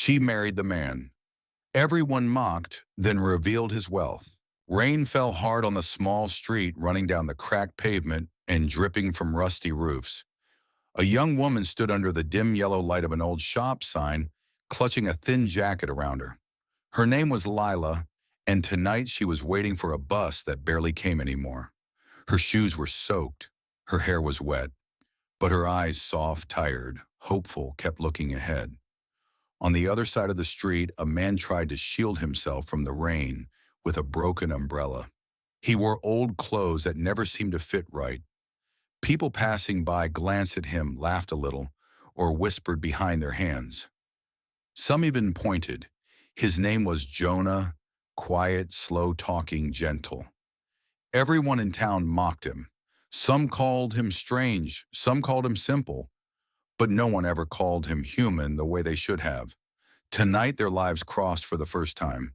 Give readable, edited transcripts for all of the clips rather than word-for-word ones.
She married the man. Everyone mocked, then revealed his wealth. Rain fell hard on the small street running down the cracked pavement and dripping from rusty roofs. A young woman stood under the dim yellow light of an old shop sign, clutching a thin jacket around her. Her name was Lila, and tonight she was waiting for a bus that barely came anymore. Her shoes were soaked, her hair was wet, but her eyes, soft, tired, hopeful, kept looking ahead. On the other side of the street, a man tried to shield himself from the rain with a broken umbrella. He wore old clothes that never seemed to fit right. People passing by glanced at him, laughed a little, or whispered behind their hands. Some even pointed. His name was Jonah, quiet, slow-talking, gentle. Everyone in town mocked him. Some called him strange, some called him simple, but no one ever called him human the way they should have. Tonight their lives crossed for the first time.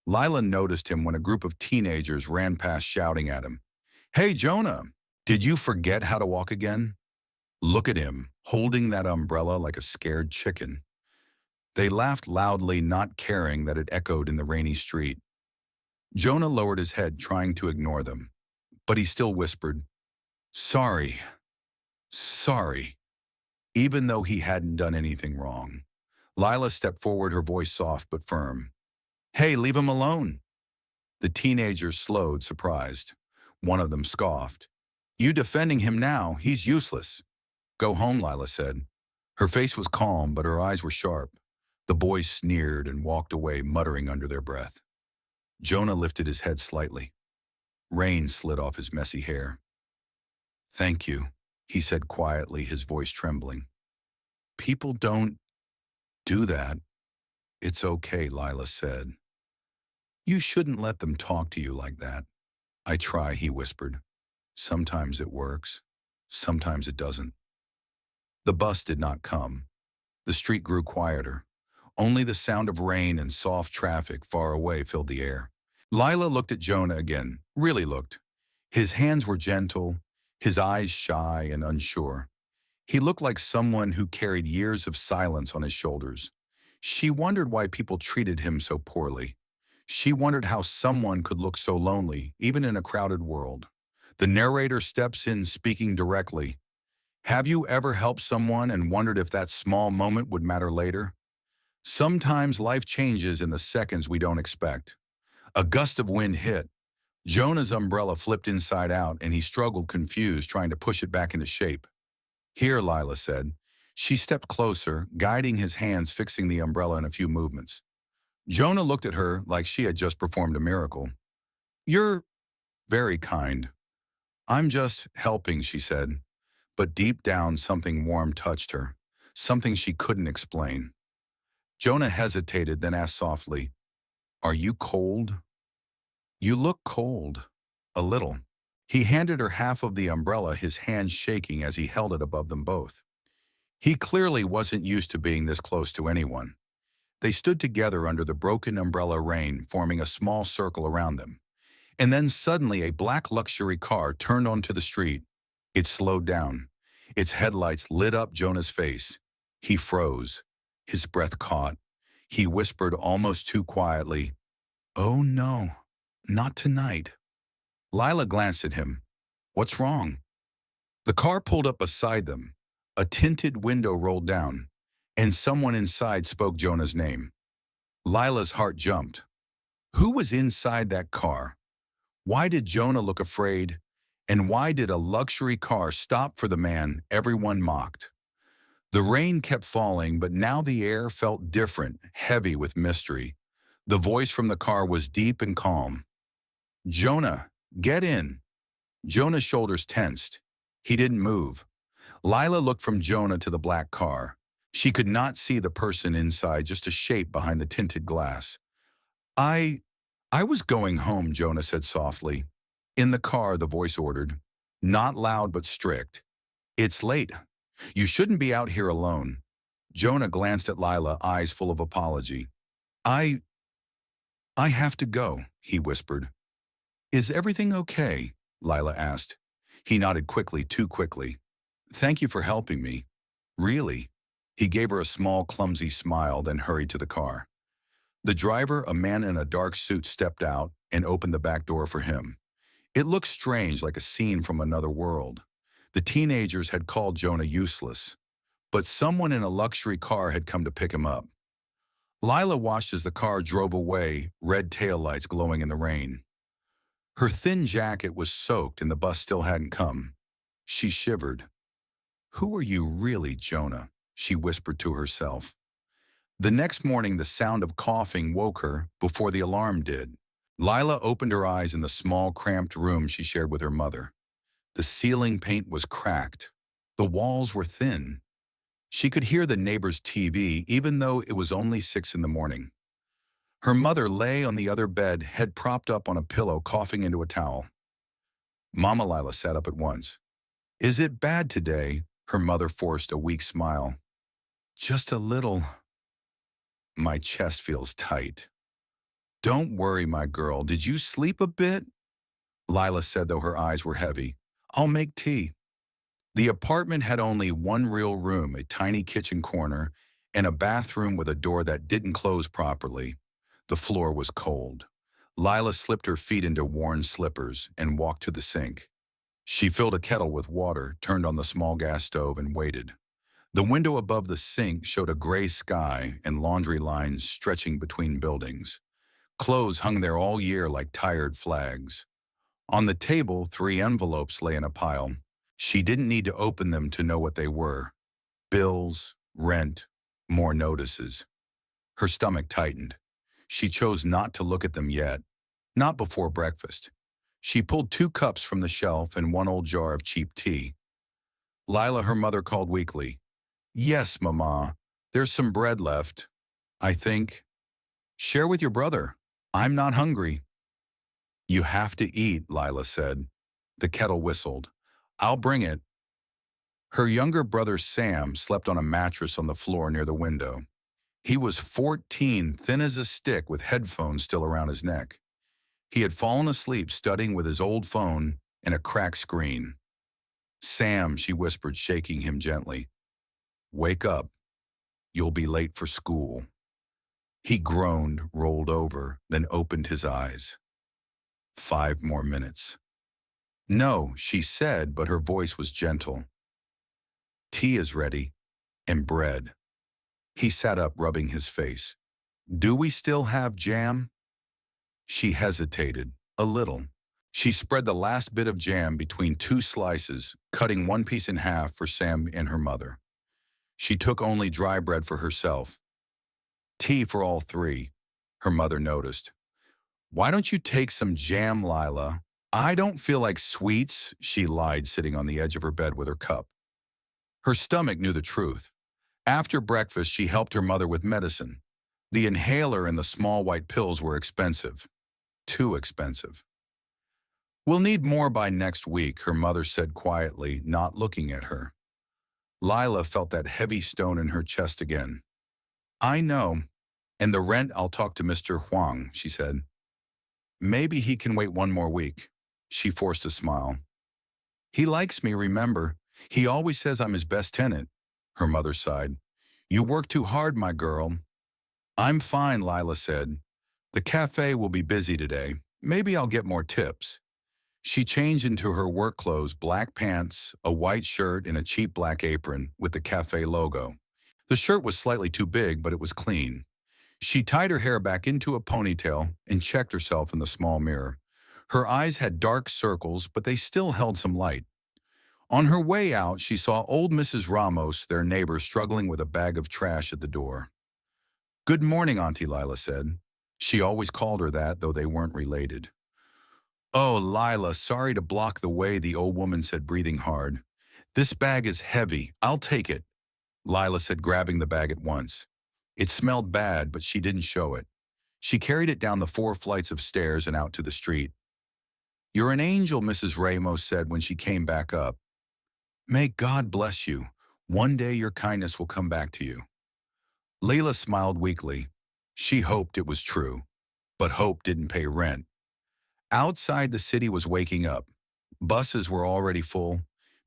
Lila noticed him when a group of teenagers ran past shouting at him. "Hey, Jonah, did you forget how to walk again?" Look at him, holding that umbrella like a scared chicken. They laughed loudly, not caring that it echoed in the rainy street. Jonah lowered his head, trying to ignore them, but he still whispered, "Sorry, sorry," even though he hadn't done anything wrong. Lila stepped forward, her voice soft but firm. "Hey, leave him alone." The teenagers slowed, surprised. One of them scoffed. "You defending him now? He's useless." "Go home," Lila said. Her face was calm, but her eyes were sharp. The boys sneered and walked away, muttering under their breath. Jonah lifted his head slightly. Rain slid off his messy hair. "Thank you," he said quietly, his voice trembling. "People don't do that." "It's okay," Lila said. "You shouldn't let them talk to you like that." "I try," he whispered. "Sometimes it works. Sometimes it doesn't." The bus did not come. The street grew quieter. Only the sound of rain and soft traffic far away filled the air. Lila looked at Jonah again, really looked. His hands were gentle, his eyes shy and unsure. He looked like someone who carried years of silence on his shoulders. She wondered why people treated him so poorly. She wondered how someone could look so lonely, even in a crowded world. The narrator steps in, speaking directly. "Have you ever helped someone and wondered if that small moment would matter later? Sometimes life changes in the seconds we don't expect." A gust of wind hit. Jonah's umbrella flipped inside out, and he struggled, confused, trying to push it back into shape. "Here," Lila said. She stepped closer, guiding his hands, fixing the umbrella in a few movements. Jonah looked at her like she had just performed a miracle. "You're very kind." "I'm just helping," she said. But deep down, something warm touched her, something she couldn't explain. Jonah hesitated, then asked softly, "Are you cold?" "You look cold." "A little." He handed her half of the umbrella, his hand shaking as he held it above them both. He clearly wasn't used to being this close to anyone. They stood together under the broken umbrella, rain forming a small circle around them. And then suddenly a black luxury car turned onto the street. It slowed down. Its headlights lit up Jonah's face. He froze. His breath caught. He whispered almost too quietly, "Oh no, not tonight." Lila glanced at him. "What's wrong?" The car pulled up beside them. A tinted window rolled down, and someone inside spoke Jonah's name. Lila's heart jumped. Who was inside that car? Why did Jonah look afraid? And why did a luxury car stop for the man everyone mocked? The rain kept falling, but now the air felt different, heavy with mystery. The voice from the car was deep and calm. "Jonah, get in." Jonah's shoulders tensed. He didn't move. Lila looked from Jonah to the black car. She could not see the person inside, just a shape behind the tinted glass. I was going home," Jonah said softly. "In the car," the voice ordered. Not loud but strict. "It's late. You shouldn't be out here alone." Jonah glanced at Lila, eyes full of apology. I have to go," he whispered. "Is everything okay?" Lila asked. He nodded quickly, too quickly. "Thank you for helping me." "Really?" He gave her a small, clumsy smile, then hurried to the car. The driver, a man in a dark suit, stepped out and opened the back door for him. It looked strange, like a scene from another world. The teenagers had called Jonah useless, but someone in a luxury car had come to pick him up. Lila watched as the car drove away, red taillights glowing in the rain. Her thin jacket was soaked and the bus still hadn't come. She shivered. "Who are you really, Jonah?" she whispered to herself. The next morning, the sound of coughing woke her before the alarm did. Lila opened her eyes in the small, cramped room she shared with her mother. The ceiling paint was cracked. The walls were thin. She could hear the neighbor's TV, even though it was only 6 in the morning. Her mother lay on the other bed, head propped up on a pillow, coughing into a towel. Mama Lila sat up at once. "Is it bad today?" Her mother forced a weak smile. "Just a little. My chest feels tight." "Don't worry, my girl. Did you sleep a bit?" Lila said, though her eyes were heavy. "I'll make tea." The apartment had only one real room, a tiny kitchen corner, and a bathroom with a door that didn't close properly. The floor was cold. Lila slipped her feet into worn slippers and walked to the sink. She filled a kettle with water, turned on the small gas stove, and waited. The window above the sink showed a gray sky and laundry lines stretching between buildings. Clothes hung there all year like tired flags. On the table, 3 envelopes lay in a pile. She didn't need to open them to know what they were. Bills, rent, more notices. Her stomach tightened. She chose not to look at them yet, not before breakfast. She pulled 2 cups from the shelf and 1 old jar of cheap tea. Lila, her mother, called weakly. "Yes, Mama. There's some bread left, I think." "Share with your brother. I'm not hungry." "You have to eat," Lila said. The kettle whistled. "I'll bring it." Her younger brother Sam slept on a mattress on the floor near the window. He was 14, thin as a stick, with headphones still around his neck. He had fallen asleep studying with his old phone and a cracked screen. "Sam," she whispered, shaking him gently. "Wake up. You'll be late for school." He groaned, rolled over, then opened his eyes. 5 more minutes. "No," she said, but her voice was gentle. "Tea is ready, and bread." He sat up, rubbing his face. "Do we still have jam?" She hesitated, a little. She spread the last bit of jam between 2 slices, cutting 1 piece in half for Sam and her mother. She took only dry bread for herself. "Tea for all 3, her mother noticed. "Why don't you take some jam, Lila?" "I don't feel like sweets," she lied, sitting on the edge of her bed with her cup. Her stomach knew the truth. After breakfast, she helped her mother with medicine. The inhaler and the small white pills were expensive. Too expensive. "We'll need more by next week," her mother said quietly, not looking at her. Lila felt that heavy stone in her chest again. "I know. And the rent, I'll talk to Mr. Huang," she said. "Maybe he can wait 1 more week." She forced a smile. "He likes me, remember. He always says I'm his best tenant." Her mother sighed. "You work too hard, my girl." "I'm fine," Lila said. "The cafe will be busy today. Maybe I'll get more tips." She changed into her work clothes, black pants, a white shirt, and a cheap black apron with the cafe logo. The shirt was slightly too big, but it was clean. She tied her hair back into a ponytail and checked herself in the small mirror. Her eyes had dark circles, but they still held some light. On her way out, she saw old Mrs. Ramos, their neighbor, struggling with a bag of trash at the door. "Good morning," Auntie Lila said. She always called her that, though they weren't related. "Oh, Lila, sorry to block the way," the old woman said, breathing hard. "This bag is heavy. I'll take it," Lila said, grabbing the bag at once. It smelled bad, but she didn't show it. She carried it down the 4 flights of stairs and out to the street. "You're an angel," Mrs. Ramos said when she came back up. "May God bless you. One day your kindness will come back to you." Lila smiled weakly. She hoped it was true, but hope didn't pay rent. Outside, the city was waking up. Buses were already full.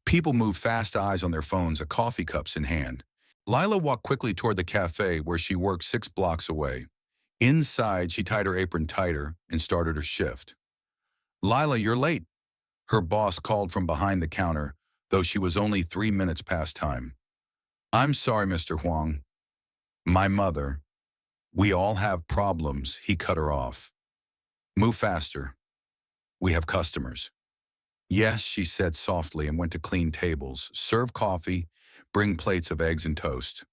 People moved fast, eyes on their phones, coffee cups in hand. Lila walked quickly toward the cafe where she worked 6 blocks away. Inside, she tied her apron tighter and started her shift. Lila, you're late, her boss called from behind the counter, though she was only 3 minutes past time. I'm sorry, Mr. Huang. My mother. We all have problems, he cut her off. Move faster. We have customers. Yes, she said softly and went to clean tables, serve coffee, bring plates of eggs and toast.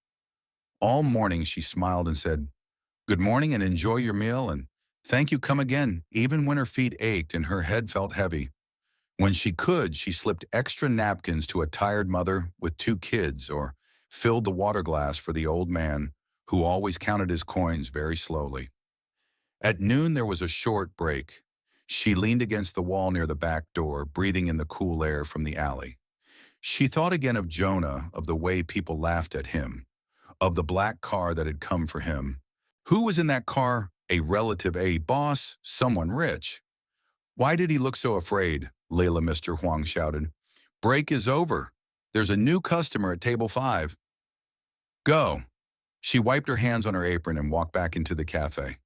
All morning she smiled and said, good morning and enjoy your meal and thank you, come again, even when her feet ached and her head felt heavy. When she could, she slipped extra napkins to a tired mother with 2 kids or filled the water glass for the old man who always counted his coins very slowly. At noon, there was a short break. She leaned against the wall near the back door, breathing in the cool air from the alley. She thought again of Jonah, of the way people laughed at him, of the black car that had come for him. Who was in that car? A relative, a boss, someone rich. Why did he look so afraid? Lila, Mr. Huang shouted. Break is over. There's a new customer at table 5. Go. She wiped her hands on her apron and walked back into the cafe.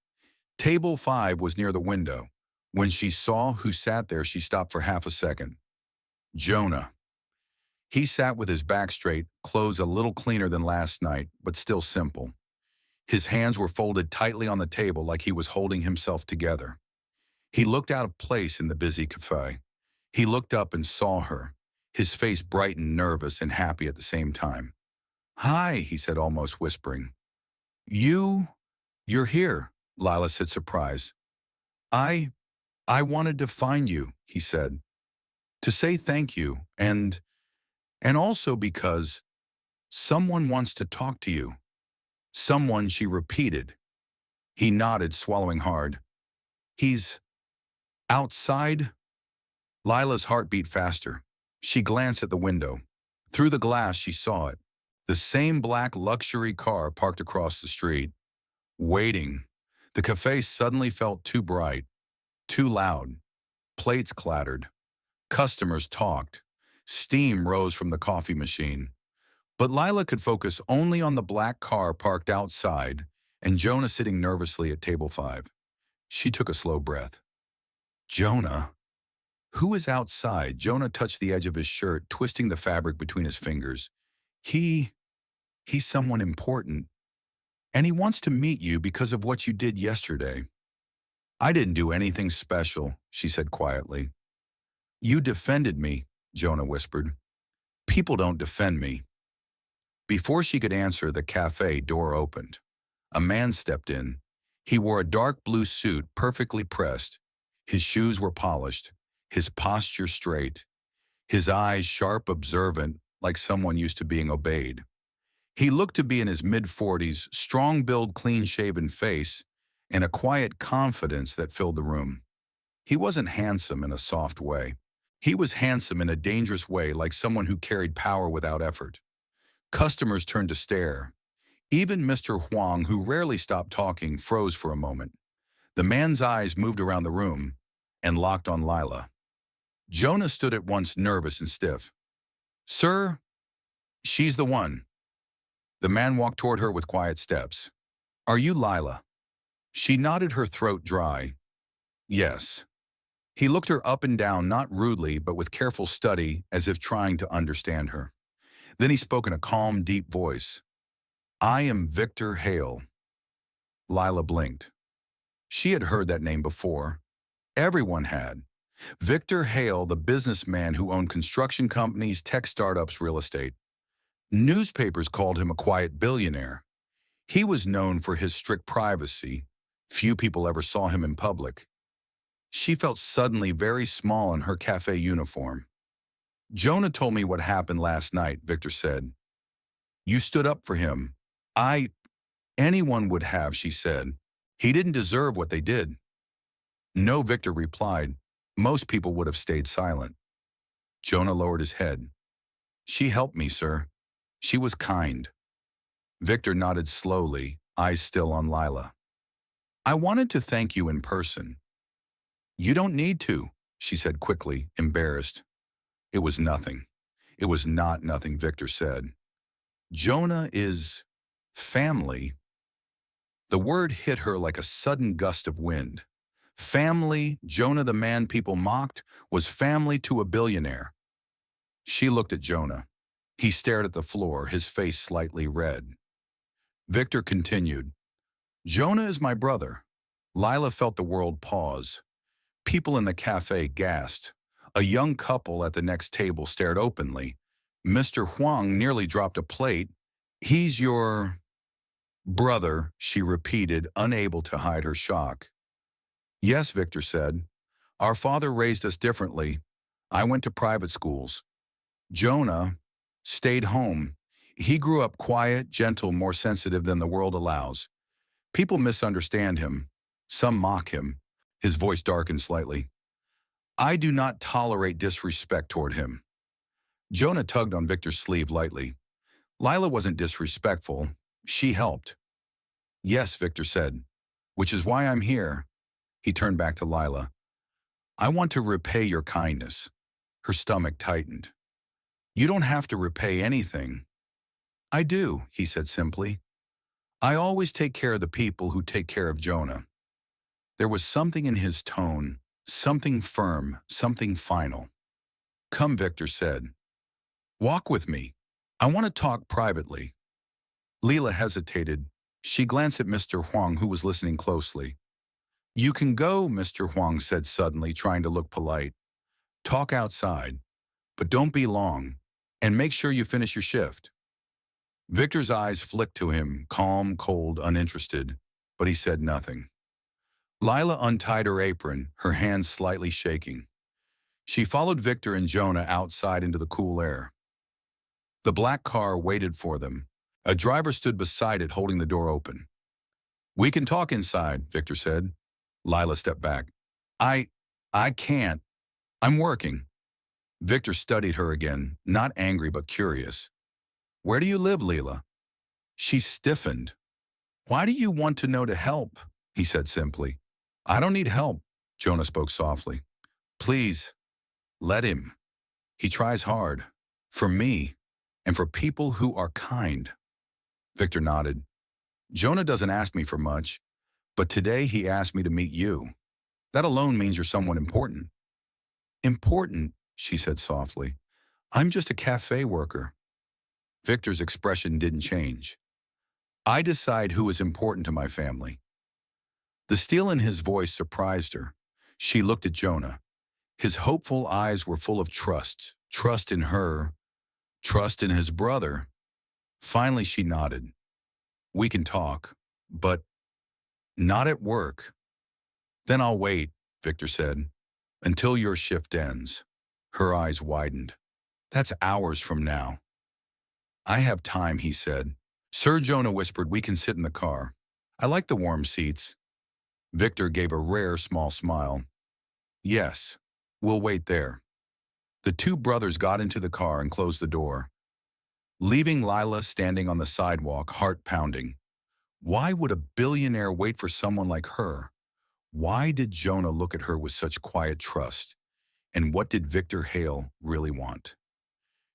Table 5 was near the window. When she saw who sat there, she stopped for half a second. Jonah. He sat with his back straight, clothes a little cleaner than last night, but still simple. His hands were folded tightly on the table like he was holding himself together. He looked out of place in the busy cafe. He looked up and saw her, his face bright and nervous and happy at the same time. Hi, he said, almost whispering. You're here, Lila said, surprised. I wanted to find you, he said, to say thank you, and also because someone wants to talk to you. Someone, she repeated. He nodded, swallowing hard. He's outside? Lila's heart beat faster. She glanced at the window. Through the glass, she saw it. The same black luxury car parked across the street. Waiting. The cafe suddenly felt too bright, too loud. Plates clattered. Customers talked. Steam rose from the coffee machine. But Lila could focus only on the black car parked outside and Jonah sitting nervously at table 5. She took a slow breath. Jonah? Who is outside? Jonah touched the edge of his shirt, twisting the fabric between his fingers. He's someone important. And he wants to meet you because of what you did yesterday. I didn't do anything special, she said quietly. You defended me, Jonah whispered. People don't defend me. Before she could answer, the cafe door opened. A man stepped in. He wore a dark blue suit, perfectly pressed. His shoes were polished, his posture straight, his eyes sharp, observant, like someone used to being obeyed. He looked to be in his mid-40s, strong-build, clean-shaven face, and a quiet confidence that filled the room. He wasn't handsome in a soft way. He was handsome in a dangerous way, like someone who carried power without effort. Customers turned to stare. Even Mr. Huang, who rarely stopped talking, froze for a moment. The man's eyes moved around the room and locked on Lila. Jonah stood at once, nervous and stiff. Sir, she's the one. The man walked toward her with quiet steps. Are you Lila? She nodded, her throat dry. Yes. He looked her up and down, not rudely, but with careful study, as if trying to understand her. Then he spoke in a calm, deep voice. I am Victor Hale. Lila blinked. She had heard that name before. Everyone had. Victor Hale, the businessman who owned construction companies, tech startups, real estate. Newspapers called him a quiet billionaire. He was known for his strict privacy. Few people ever saw him in public. She felt suddenly very small in her cafe uniform. Jonah told me what happened last night, Victor said. You stood up for him. Anyone would have, she said. He didn't deserve what they did. No, Victor replied. Most people would have stayed silent. Jonah lowered his head. She helped me, sir. She was kind. Victor nodded slowly, eyes still on Lila. I wanted to thank you in person. You don't need to, she said quickly, embarrassed. It was nothing. It was not nothing, Victor said. Jonah is family. The word hit her like a sudden gust of wind. Family, Jonah the man people mocked, was family to a billionaire. She looked at Jonah. He stared at the floor, his face slightly red. Victor continued, Jonah is my brother. Lila felt the world pause. People in the cafe gasped. A young couple at the next table stared openly. Mr. Huang nearly dropped a plate. He's your brother, she repeated, unable to hide her shock. Yes, Victor said. Our father raised us differently. I went to private schools. Jonah stayed home. He grew up quiet, gentle, more sensitive than the world allows. People misunderstand him. Some mock him. His voice darkened slightly. I do not tolerate disrespect toward him. Jonah tugged on Victor's sleeve lightly. Lila wasn't disrespectful. She helped. Yes, Victor said, which is why I'm here. He turned back to Lila. I want to repay your kindness. Her stomach tightened. You don't have to repay anything. I do, he said simply. I always take care of the people who take care of Jonah. There was something in his tone, something firm, something final. Come, Victor said. Walk with me. I want to talk privately. Lila hesitated. She glanced at Mr. Huang, who was listening closely. You can go, Mr. Huang said suddenly, trying to look polite. Talk outside, but don't be long, and make sure you finish your shift. Victor's eyes flicked to him, calm, cold, uninterested, but he said nothing. Lila untied her apron, her hands slightly shaking. She followed Victor and Jonah outside into the cool air. The black car waited for them. A driver stood beside it, holding the door open. We can talk inside, Victor said. Lila stepped back. I can't. I'm working. Victor studied her again, not angry but curious. Where do you live, Lila? She stiffened. Why do you want to know to help? He said simply. I don't need help, Jonah spoke softly. Please, let him. He tries hard. For me, and for people who are kind. Victor nodded. Jonah doesn't ask me for much, but today he asked me to meet you. That alone means you're someone important. Important, she said softly. I'm just a cafe worker. Victor's expression didn't change. I decide who is important to my family. The steel in his voice surprised her. She looked at Jonah. His hopeful eyes were full of trust. Trust in her. Trust in his brother. Finally, she nodded. We can talk, but not at work. Then I'll wait, Victor said, until your shift ends. Her eyes widened. That's hours from now. I have time, he said. Sir Jonah whispered, we can sit in the car. I like the warm seats. Victor gave a rare small smile. Yes, we'll wait there. The two brothers got into the car and closed the door, leaving Lila standing on the sidewalk, heart pounding. Why would a billionaire wait for someone like her? Why did Jonah look at her with such quiet trust? And what did Victor Hale really want?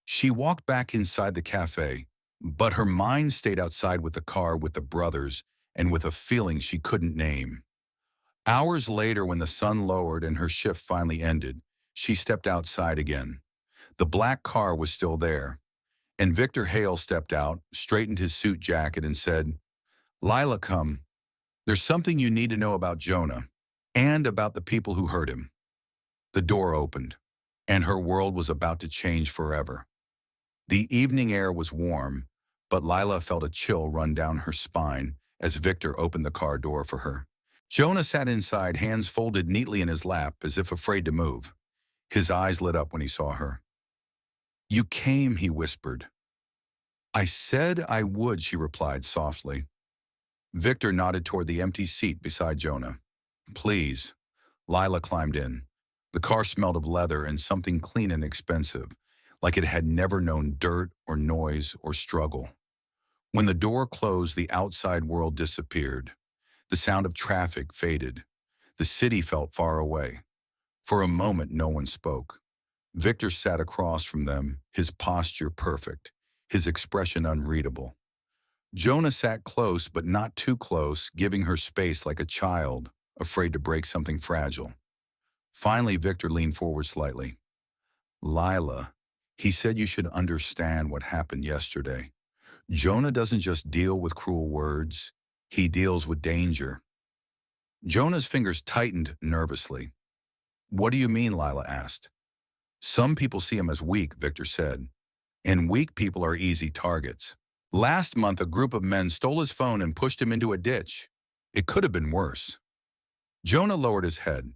She walked back inside the cafe, but her mind stayed outside with the car, with the brothers, and with a feeling she couldn't name. Hours later, when the sun lowered and her shift finally ended, she stepped outside again. The black car was still there, and Victor Hale stepped out, straightened his suit jacket, and said, Lila, come. There's something you need to know about Jonah, and about the people who hurt him. The door opened, and her world was about to change forever. The evening air was warm, but Lila felt a chill run down her spine as Victor opened the car door for her. Jonah sat inside, hands folded neatly in his lap, as if afraid to move. His eyes lit up when he saw her. You came, he whispered. I said I would, she replied softly. Victor nodded toward the empty seat beside Jonah. Please. Lila climbed in. The car smelled of leather and something clean and expensive, like it had never known dirt or noise or struggle. When the door closed, the outside world disappeared. The sound of traffic faded. The city felt far away. For a moment, no one spoke. Victor sat across from them, his posture perfect, his expression unreadable. Jonah sat close but not too close, giving her space like a child, afraid to break something fragile. Finally, Victor leaned forward slightly. Lila, he said you should understand what happened yesterday. Jonah doesn't just deal with cruel words, he deals with danger. Jonah's fingers tightened nervously. What do you mean, Lila asked. Some people see him as weak, Victor said, and weak people are easy targets. Last month, a group of men stole his phone and pushed him into a ditch. It could have been worse. Jonah lowered his head.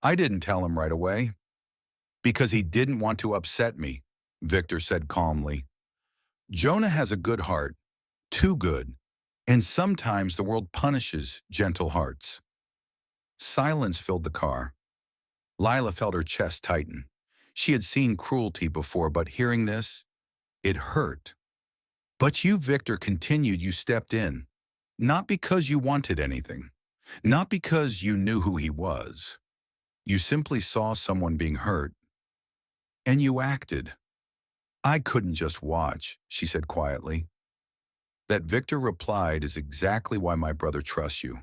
I didn't tell him right away. Because he didn't want to upset me, Victor said calmly. Jonah has a good heart, too good, and sometimes the world punishes gentle hearts. Silence filled the car. Lila felt her chest tighten. She had seen cruelty before, but hearing this, it hurt. But you, Victor continued, you stepped in. Not because you wanted anything. Not because you knew who he was. You simply saw someone being hurt. And you acted. I couldn't just watch, she said quietly. That Victor replied is exactly why my brother trusts you.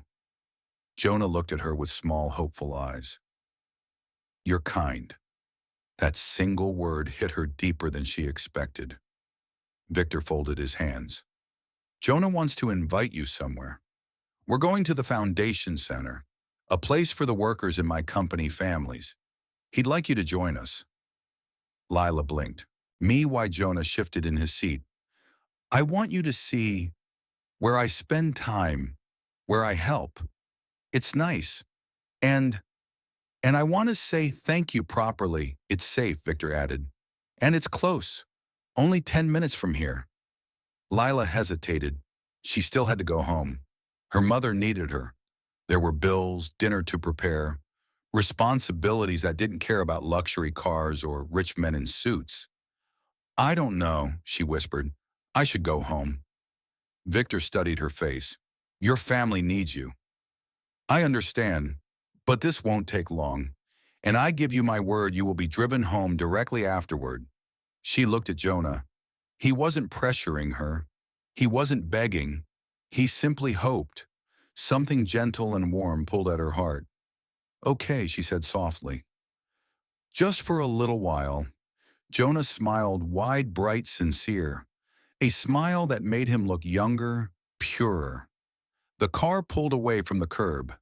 Jonah looked at her with small, hopeful eyes. You're kind. That single word hit her deeper than she expected. Victor folded his hands. Jonah wants to invite you somewhere. We're going to the Foundation Center, a place for the workers in my company families. He'd like you to join us. Lila blinked. Me, why Jonah shifted in his seat. I want you to see where I spend time, where I help. It's nice. And I want to say thank you properly. It's safe, Victor added. And it's close. Only 10 minutes from here. Lila hesitated. She still had to go home. Her mother needed her. There were bills, dinner to prepare, responsibilities that didn't care about luxury cars or rich men in suits. I don't know, she whispered. I should go home. Victor studied her face. Your family needs you. I understand, but this won't take long. And I give you my word you will be driven home directly afterward. She looked at Jonah. He wasn't pressuring her. He wasn't begging. He simply hoped. Something gentle and warm pulled at her heart. Okay, she said softly. Just for a little while. Jonah smiled wide, bright, sincere. A smile that made him look younger, purer. The car pulled away from the curb.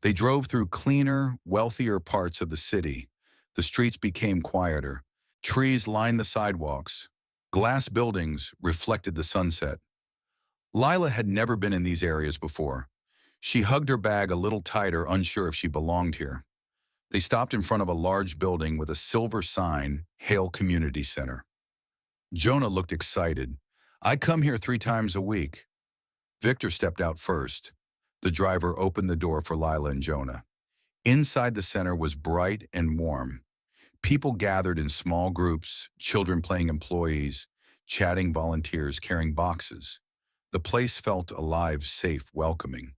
They drove through cleaner, wealthier parts of the city. The streets became quieter. Trees lined the sidewalks. Glass buildings reflected the sunset. Lila had never been in these areas before. She hugged her bag a little tighter, unsure if she belonged here. They stopped in front of a large building with a silver sign, Hale Community Center. Jonah looked excited. I come here 3 times a week. Victor stepped out first. The driver opened the door for Lila and Jonah. Inside the center was bright and warm. People gathered in small groups, children playing employees, chatting volunteers carrying boxes. The place felt alive, safe, welcoming.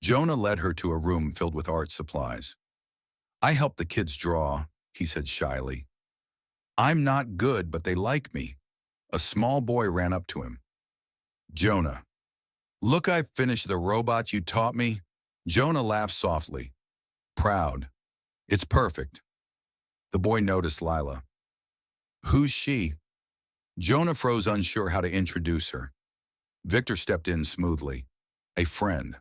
Jonah led her to a room filled with art supplies. I help the kids draw, he said shyly. I'm not good, but they like me. A small boy ran up to him. Jonah, look, I finished the robot you taught me. Jonah laughed softly. Proud. It's perfect. The boy noticed Lila. Who's she? Jonah froze, unsure how to introduce her. Victor stepped in smoothly. A friend.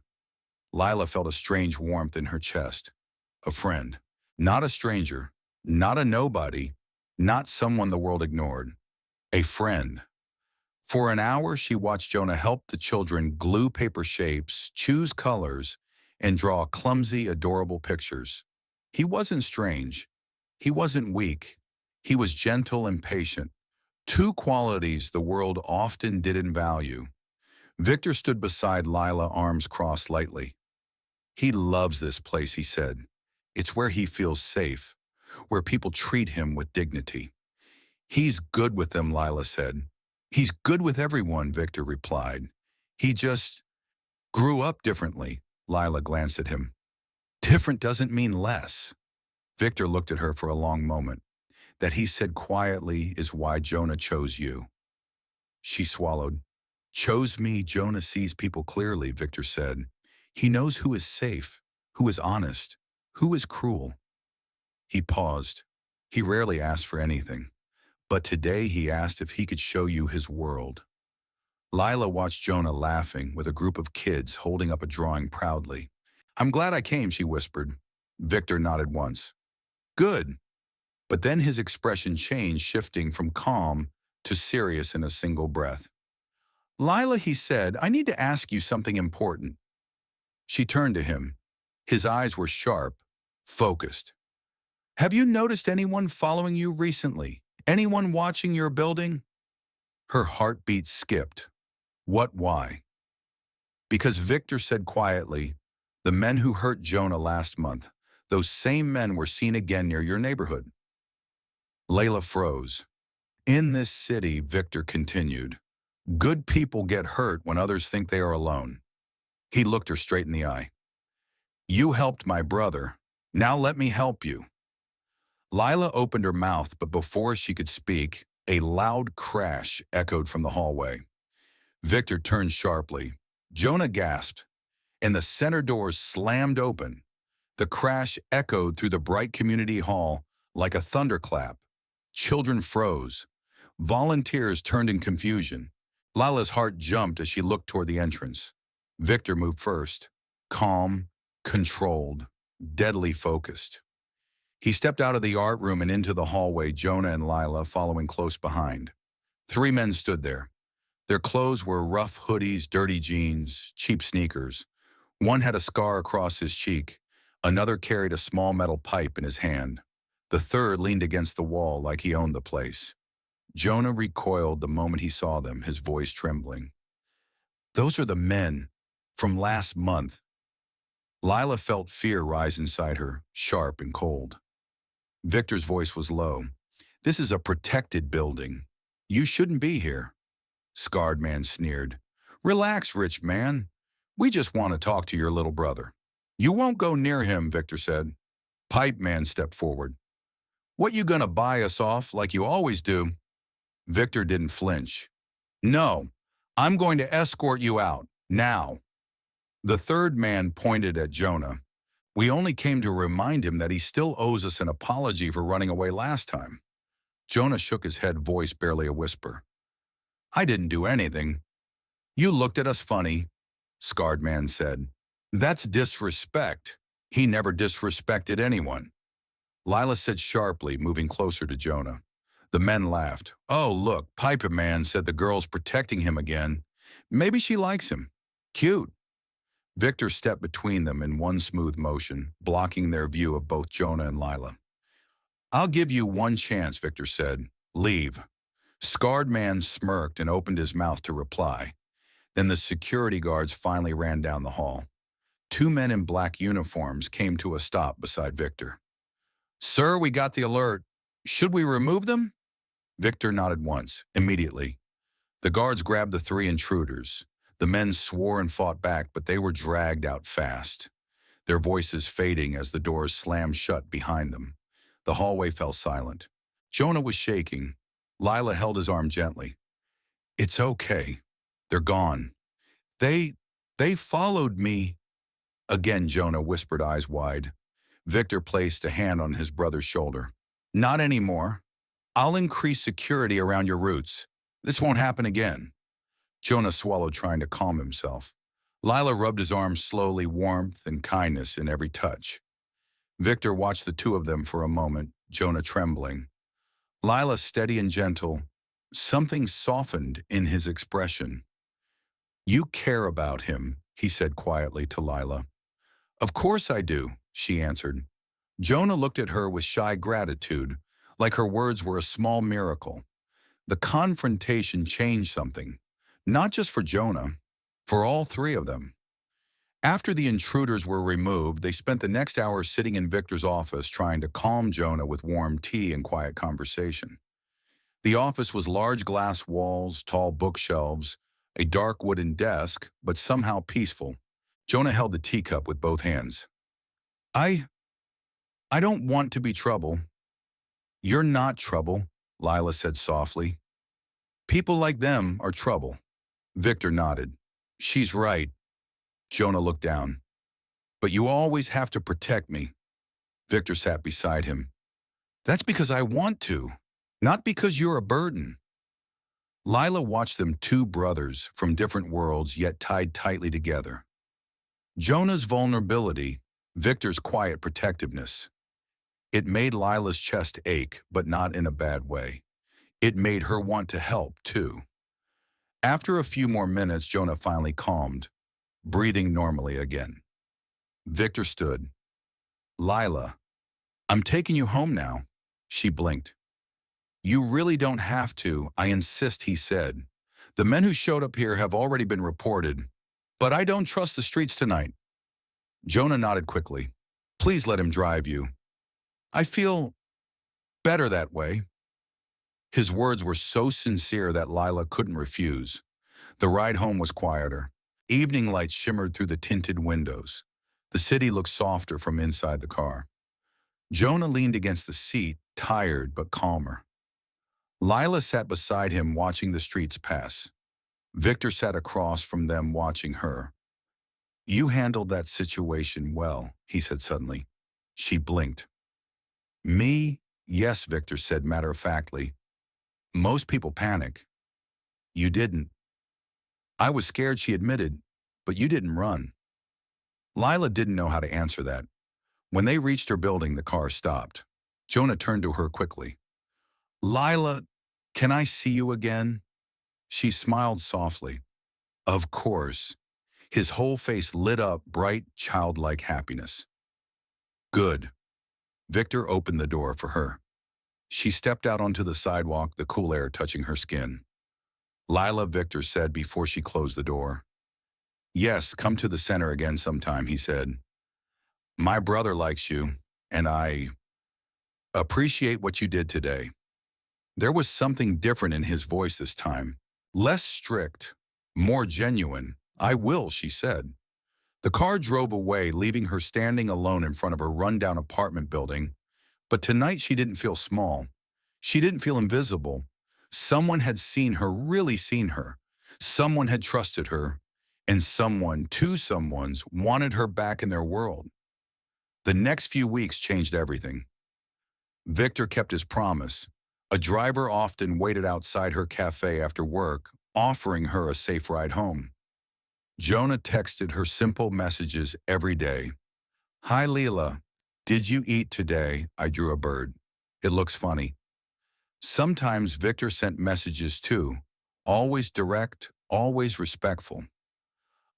Lila felt a strange warmth in her chest. A friend. Not a stranger. Not a nobody. Not someone the world ignored. A friend. For an hour, she watched Jonah help the children glue paper shapes, choose colors, and draw clumsy, adorable pictures. He wasn't strange. He wasn't weak. He was gentle and patient. 2 qualities the world often didn't value. Victor stood beside Lila, arms crossed lightly. He loves this place, he said. It's where he feels safe, where people treat him with dignity. He's good with them, Lila said. He's good with everyone, Victor replied. He just grew up differently. Lila glanced at him. Different doesn't mean less. Victor looked at her for a long moment. That he said quietly is why Jonah chose you. She swallowed. Chose me, Jonah sees people clearly, Victor said. He knows who is safe, who is honest, who is cruel. He paused. He rarely asked for anything, but today he asked if he could show you his world. Lila watched Jonah laughing with a group of kids holding up a drawing proudly. I'm glad I came, she whispered. Victor nodded once. Good. But then his expression changed, shifting from calm to serious in a single breath. Lila, he said, I need to ask you something important. She turned to him. His eyes were sharp, focused. Have you noticed anyone following you recently? Anyone watching your building? Her heartbeat skipped. What, why? Because Victor said quietly, the men who hurt Jonah last month, those same men were seen again near your neighborhood. Layla froze. In this city, Victor continued, good people get hurt when others think they are alone. He looked her straight in the eye. You helped my brother. Now let me help you. Lila opened her mouth, but before she could speak, a loud crash echoed from the hallway. Victor turned sharply. Jonah gasped, and the center doors slammed open. The crash echoed through the bright community hall like a thunderclap. Children froze. Volunteers turned in confusion. Lila's heart jumped as she looked toward the entrance. Victor moved first, calm, controlled, deadly focused. He stepped out of the art room and into the hallway, Jonah and Lila following close behind. 3 men stood there. Their clothes were rough hoodies, dirty jeans, cheap sneakers. One had a scar across his cheek. Another carried a small metal pipe in his hand. The third leaned against the wall like he owned the place. Jonah recoiled the moment he saw them, his voice trembling. Those are the men from last month. Lila felt fear rise inside her, sharp and cold. Victor's voice was low. This is a protected building. You shouldn't be here. Scarred man sneered. Relax, rich man. We just want to talk to your little brother. You won't go near him, Victor said. Pipe man stepped forward. What, you gonna buy us off like you always do? Victor didn't flinch. No, I'm going to escort you out, now. The third man pointed at Jonah. We only came to remind him that he still owes us an apology for running away last time. Jonah shook his head, voice barely a whisper. I didn't do anything. You looked at us funny, Scarred Man said. That's disrespect. He never disrespected anyone. Lila said sharply, moving closer to Jonah. The men laughed. Oh, look, Piper Man said the girl's protecting him again. Maybe she likes him. Cute. Victor stepped between them in one smooth motion, blocking their view of both Jonah and Lila. I'll give you one chance, Victor said. Leave. Scarred Man smirked and opened his mouth to reply. Then the security guards finally ran down the hall. 2 men in black uniforms came to a stop beside Victor. Sir, we got the alert. Should we remove them? Victor nodded once, immediately. The guards grabbed the 3 intruders. The men swore and fought back, but they were dragged out fast, their voices fading as the doors slammed shut behind them. The hallway fell silent. Jonah was shaking. Lila held his arm gently. It's okay. They're gone. They followed me. Again, Jonah whispered, eyes wide. Victor placed a hand on his brother's shoulder. Not anymore. I'll increase security around your routes. This won't happen again. Jonah swallowed, trying to calm himself. Lila rubbed his arm slowly, warmth and kindness in every touch. Victor watched the 2 of them for a moment, Jonah trembling. Lila steady and gentle. Something softened in his expression. You care about him, he said quietly to Lila. Of course I do, she answered. Jonah looked at her with shy gratitude, like her words were a small miracle. The confrontation changed something, not just for Jonah, for all 3 of them. After the intruders were removed, they spent the next hour sitting in Victor's office trying to calm Jonah with warm tea and quiet conversation. The office was large glass walls, tall bookshelves, a dark wooden desk, but somehow peaceful. Jonah held the teacup with both hands. I don't want to be trouble. You're not trouble, Lila said softly. People like them are trouble. Victor nodded. She's right. Jonah looked down. But you always have to protect me. Victor sat beside him. That's because I want to, not because you're a burden. Lila watched them, two brothers from different worlds yet tied tightly together. Jonah's vulnerability, Victor's quiet protectiveness. It made Lila's chest ache, but not in a bad way. It made her want to help, too. After a few more minutes, Jonah finally calmed, breathing normally again. Victor stood. Lila, I'm taking you home now. She blinked. You really don't have to, I insist, he said. The men who showed up here have already been reported, but I don't trust the streets tonight. Jonah nodded quickly. Please let him drive you. I feel better that way. His words were so sincere that Lila couldn't refuse. The ride home was quieter. Evening lights shimmered through the tinted windows. The city looked softer from inside the car. Jonah leaned against the seat, tired but calmer. Lila sat beside him, watching the streets pass. Victor sat across from them, watching her. You handled that situation well, he said suddenly. She blinked. Me? Yes, Victor said matter-of-factly. Most people panic. You didn't. I was scared, she admitted, but you didn't run. Lila didn't know how to answer that. When they reached her building, the car stopped. Jonah turned to her quickly. Lila, can I see you again? She smiled softly. Of course. His whole face lit up, bright, childlike happiness. Good. Victor opened the door for her. She stepped out onto the sidewalk, the cool air touching her skin. Lila, Victor said before she closed the door. Yes, come to the center again sometime, he said. My brother likes you, and I appreciate what you did today. There was something different in his voice this time. Less strict, more genuine. I will, she said. The car drove away, leaving her standing alone in front of her rundown apartment building. But tonight she didn't feel small. She didn't feel invisible. Someone had seen her, really seen her. Someone had trusted her. And someone, two someones, wanted her back in their world. The next few weeks changed everything. Victor kept his promise. A driver often waited outside her cafe after work, offering her a safe ride home. Jonah texted her simple messages every day. Hi, Lila. Did you eat today? I drew a bird. It looks funny. Sometimes Victor sent messages too, always direct, always respectful.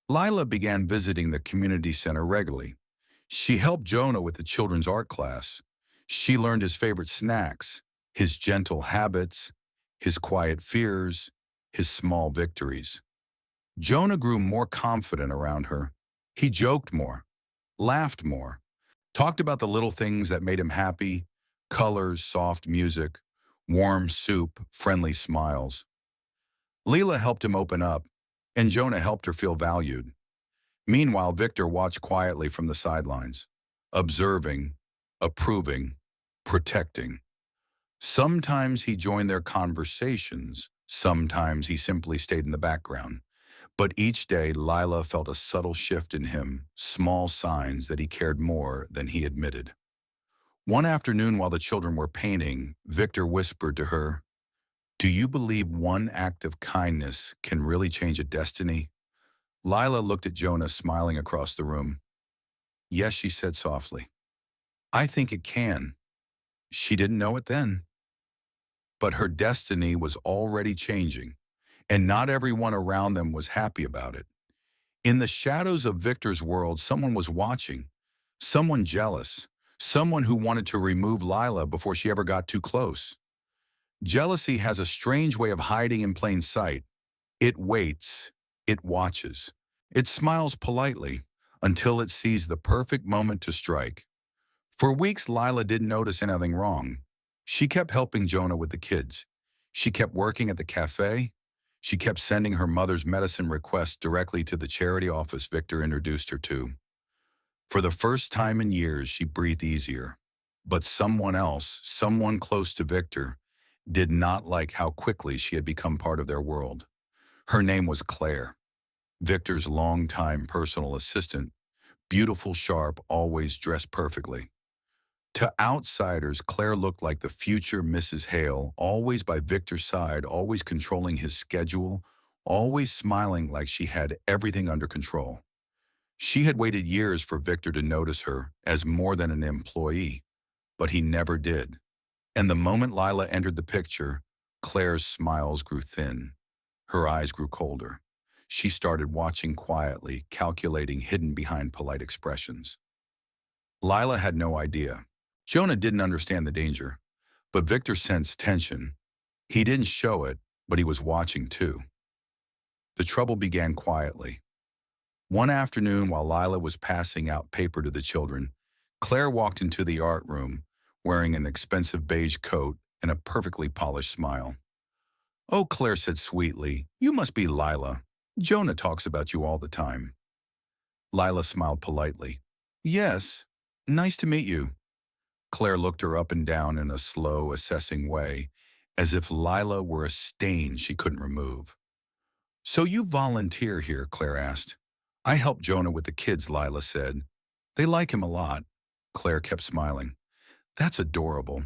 Lila began visiting the community center regularly. She helped Jonah with the children's art class. She learned his favorite snacks, his gentle habits, his quiet fears, his small victories. Jonah grew more confident around her. He joked more, laughed more, talked about the little things that made him happy, colors, soft music, warm soup, friendly smiles. Lila helped him open up, and Jonah helped her feel valued. Meanwhile, Victor watched quietly from the sidelines, observing, approving, protecting. Sometimes he joined their conversations, sometimes he simply stayed in the background. But each day, Lila felt a subtle shift in him, small signs that he cared more than he admitted. One afternoon while the children were painting, Victor whispered to her, Do you believe one act of kindness can really change a destiny? Lila looked at Jonah, smiling across the room. Yes, she said softly. I think it can. She didn't know it then. But her destiny was already changing, and not everyone around them was happy about it. In the shadows of Victor's world, someone was watching, someone jealous, someone who wanted to remove Lila before she ever got too close. Jealousy has a strange way of hiding in plain sight. It waits, it watches, it smiles politely until it sees the perfect moment to strike. For weeks, Lila didn't notice anything wrong. She kept helping Jonah with the kids. She kept working at the cafe. She kept sending her mother's medicine requests directly to the charity office Victor introduced her to. For the first time in years, she breathed easier. But someone else, someone close to Victor, did not like how quickly she had become part of their world. Her name was Claire, Victor's longtime personal assistant, beautiful, sharp, always dressed perfectly. To outsiders, Claire looked like the future Mrs. Hale, always by Victor's side, always controlling his schedule, always smiling like she had everything under control. She had waited years for Victor to notice her as more than an employee, but he never did. And the moment Lila entered the picture, Claire's smiles grew thin. Her eyes grew colder. She started watching quietly, calculating hidden behind polite expressions. Lila had no idea. Jonah didn't understand the danger, but Victor sensed tension. He didn't show it, but he was watching too. The trouble began quietly. One afternoon, while Lila was passing out paper to the children, Claire walked into the art room wearing an expensive beige coat and a perfectly polished smile. "Oh," Claire said sweetly, "you must be Lila. Jonah talks about you all the time." Lila smiled politely. "Yes, nice to meet you." Claire looked her up and down in a slow, assessing way, as if Lila were a stain she couldn't remove. "So you volunteer here?" Claire asked. "I help Jonah with the kids," Lila said. "They like him a lot." Claire kept smiling. "That's adorable."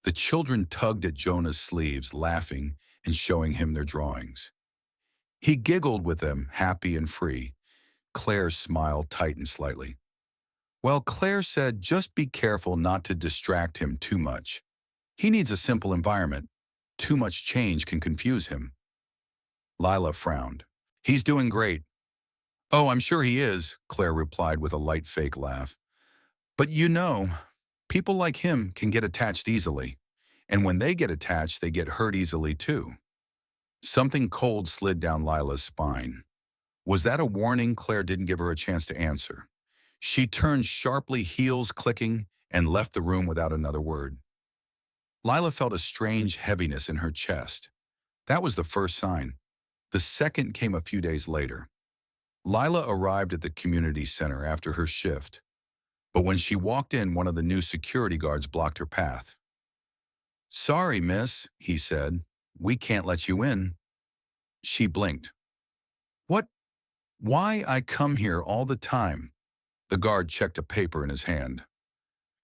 The children tugged at Jonah's sleeves, laughing and showing him their drawings. He giggled with them, happy and free. Claire's smile tightened slightly. "Well," Claire said, "just be careful not to distract him too much. He needs a simple environment. Too much change can confuse him." Lila frowned. "He's doing great." "Oh, I'm sure he is," Claire replied with a light fake laugh. "But you know, people like him can get attached easily. And when they get attached, they get hurt easily too." Something cold slid down Lila's spine. Was that a warning? Claire didn't give her a chance to answer. She turned sharply, heels clicking, and left the room without another word. Lila felt a strange heaviness in her chest. That was the first sign. The second came a few days later. Lila arrived at the community center after her shift, but when she walked in, one of the new security guards blocked her path. "Sorry, miss," he said. "We can't let you in." She blinked. "What? Why I come here all the time?" The guard checked a paper in his hand.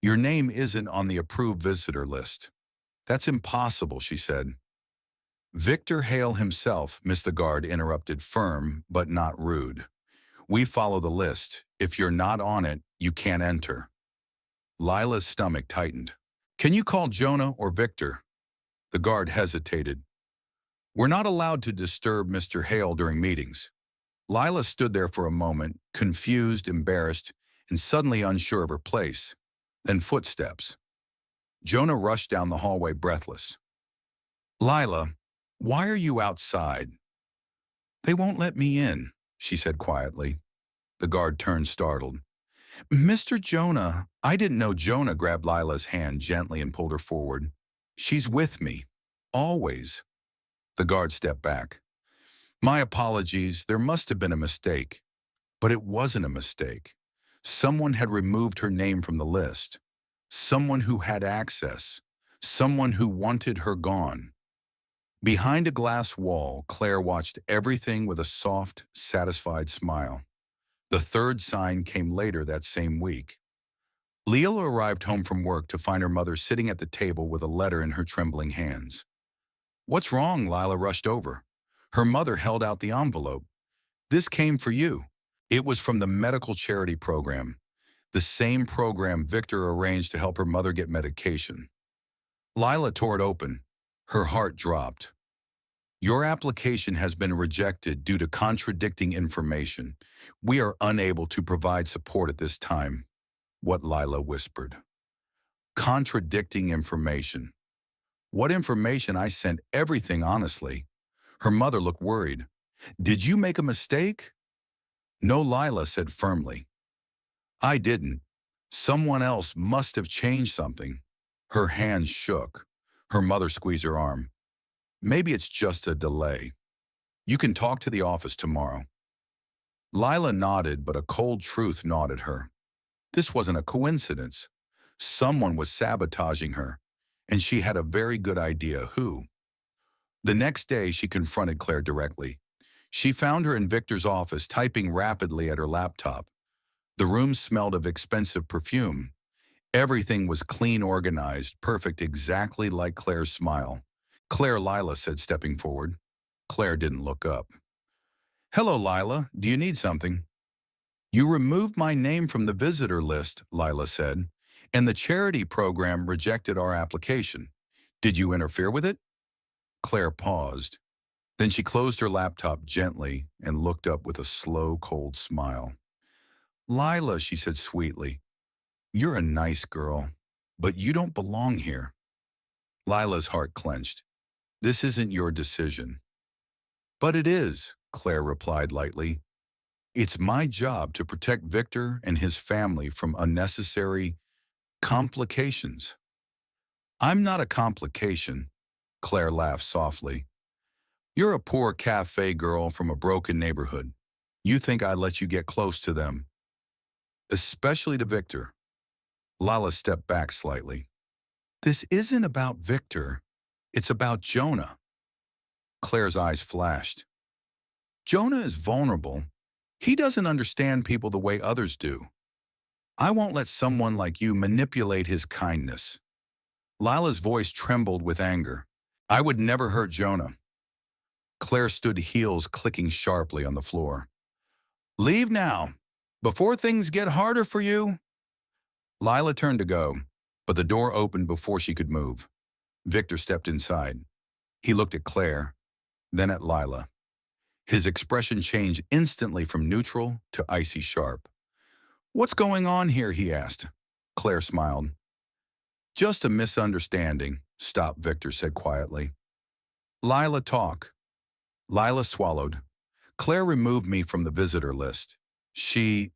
"Your name isn't on the approved visitor list." "That's impossible," she said. "Victor Hale himself," Miss the guard interrupted, firm but not rude. "We follow the list. If you're not on it, you can't enter." Lila's stomach tightened. "Can you call Jonah or Victor?" The guard hesitated. "We're not allowed to disturb Mr. Hale during meetings." Lila stood there for a moment, confused, embarrassed, and suddenly unsure of her place. Then footsteps. Jonah rushed down the hallway breathless. "Lila, why are you outside?" "They won't let me in," she said quietly. The guard turned startled. "Mr. Jonah." "I didn't know." Jonah grabbed Lila's hand gently and pulled her forward. "She's with me. Always." The guard stepped back. "My apologies. There must have been a mistake." But it wasn't a mistake. Someone had removed her name from the list. Someone who had access. Someone who wanted her gone. Behind a glass wall, Claire watched everything with a soft, satisfied smile. The third sign came later that same week. Lila arrived home from work to find her mother sitting at the table with a letter in her trembling hands. "What's wrong?" Lila rushed over. Her mother held out the envelope. "This came for you." It was from the medical charity program, the same program Victor arranged to help her mother get medication. Lila tore it open. Her heart dropped. "Your application has been rejected due to contradicting information. We are unable to provide support at this time." What Lila whispered. Contradicting information. What information? I sent everything honestly. Her mother looked worried. "Did you make a mistake?" "No," Lila said firmly. "I didn't. Someone else must have changed something." Her hands shook. Her mother squeezed her arm. "Maybe it's just a delay. You can talk to the office tomorrow." Lila nodded, but a cold truth gnawed at her. This wasn't a coincidence. Someone was sabotaging her. and she had a very good idea who. The next day, she confronted Claire directly. She found her in Victor's office, typing rapidly at her laptop. The room smelled of expensive perfume. Everything was clean, organized, perfect, exactly like Claire's smile. "Claire," Lila said, stepping forward. Claire didn't look up. "Hello, Lila. Do you need something?" "You removed my name from the visitor list," Lila said, "and the charity program rejected our application. Did you interfere with it?" Claire paused. Then she closed her laptop gently and looked up with a slow, cold smile. "Lila," she said sweetly, "you're a nice girl, but you don't belong here." Lila's heart clenched. "This isn't your decision." "But it is," Claire replied lightly. "It's my job to protect Victor and his family from unnecessary complications." "I'm not a complication," Claire laughed softly. "You're a poor cafe girl from a broken neighborhood. You think I let you get close to them, especially to Victor." Lila stepped back slightly. "This isn't about Victor. It's about Jonah." Claire's eyes flashed. "Jonah is vulnerable. He doesn't understand people the way others do. I won't let someone like you manipulate his kindness." Lila's voice trembled with anger. "I would never hurt Jonah." Claire stood, heels clicking sharply on the floor. "Leave now, before things get harder for you." Lila turned to go, but the door opened before she could move. Victor stepped inside. He looked at Claire, then at Lila. His expression changed instantly from neutral to icy sharp. "What's going on here?" he asked. Claire smiled. "Just a misunderstanding," "Stop," Victor said quietly. "Lila, talk." Lila swallowed. "Claire removed me from the visitor list. She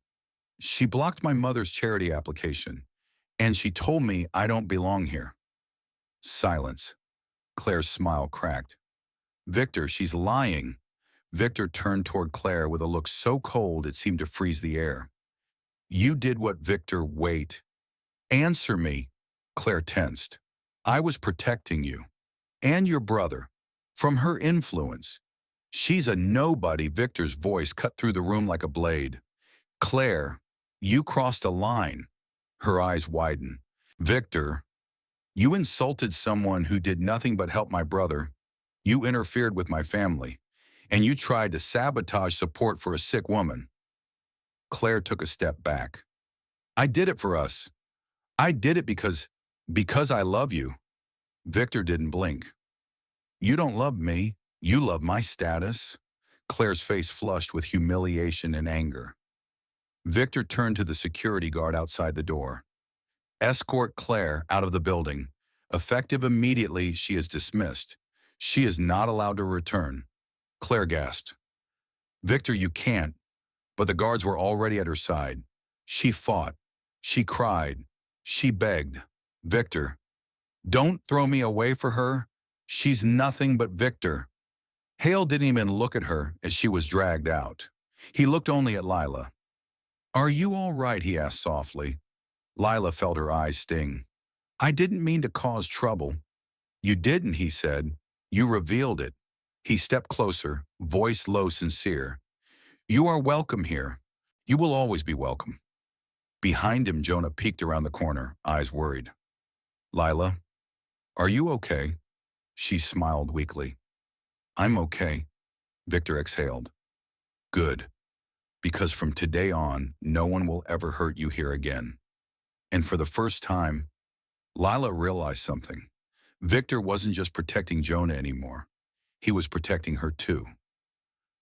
blocked my mother's charity application, and she told me I don't belong here." Silence. Claire's smile cracked. "Victor, she's lying." Victor turned toward Claire with a look so cold it seemed to freeze the air. "You did what Victor—" "Wait. Answer me." Claire tensed. "I was protecting you. And your brother. From her influence. She's a nobody." Victor's voice cut through the room like a blade. "Claire, you crossed a line." Her eyes widened. "Victor, you insulted someone who did nothing but help my brother. You interfered with my family. And you tried to sabotage support for a sick woman." Claire took a step back. "I did it for us. I did it because I love you." Victor didn't blink. "You don't love me. You love my status." Claire's face flushed with humiliation and anger. Victor turned to the security guard outside the door. "Escort Claire out of the building. Effective immediately, she is dismissed. She is not allowed to return." Claire gasped. "Victor, you can't." But the guards were already at her side. She fought. She cried. She begged. "Victor, don't throw me away for her. She's nothing but Victor." Hale didn't even look at her as she was dragged out. He looked only at Lila. "Are you all right?" he asked softly. Lila felt her eyes sting. "I didn't mean to cause trouble." "You didn't," he said. "You revealed it." He stepped closer, voice low, sincere. "You are welcome here. You will always be welcome." Behind him, Jonah peeked around the corner, eyes worried. "Lila, are you okay?" She smiled weakly. "I'm okay," Victor exhaled. "Good, because from today on, no one will ever hurt you here again." And for the first time, Lila realized something. Victor wasn't just protecting Jonah anymore. He was protecting her too.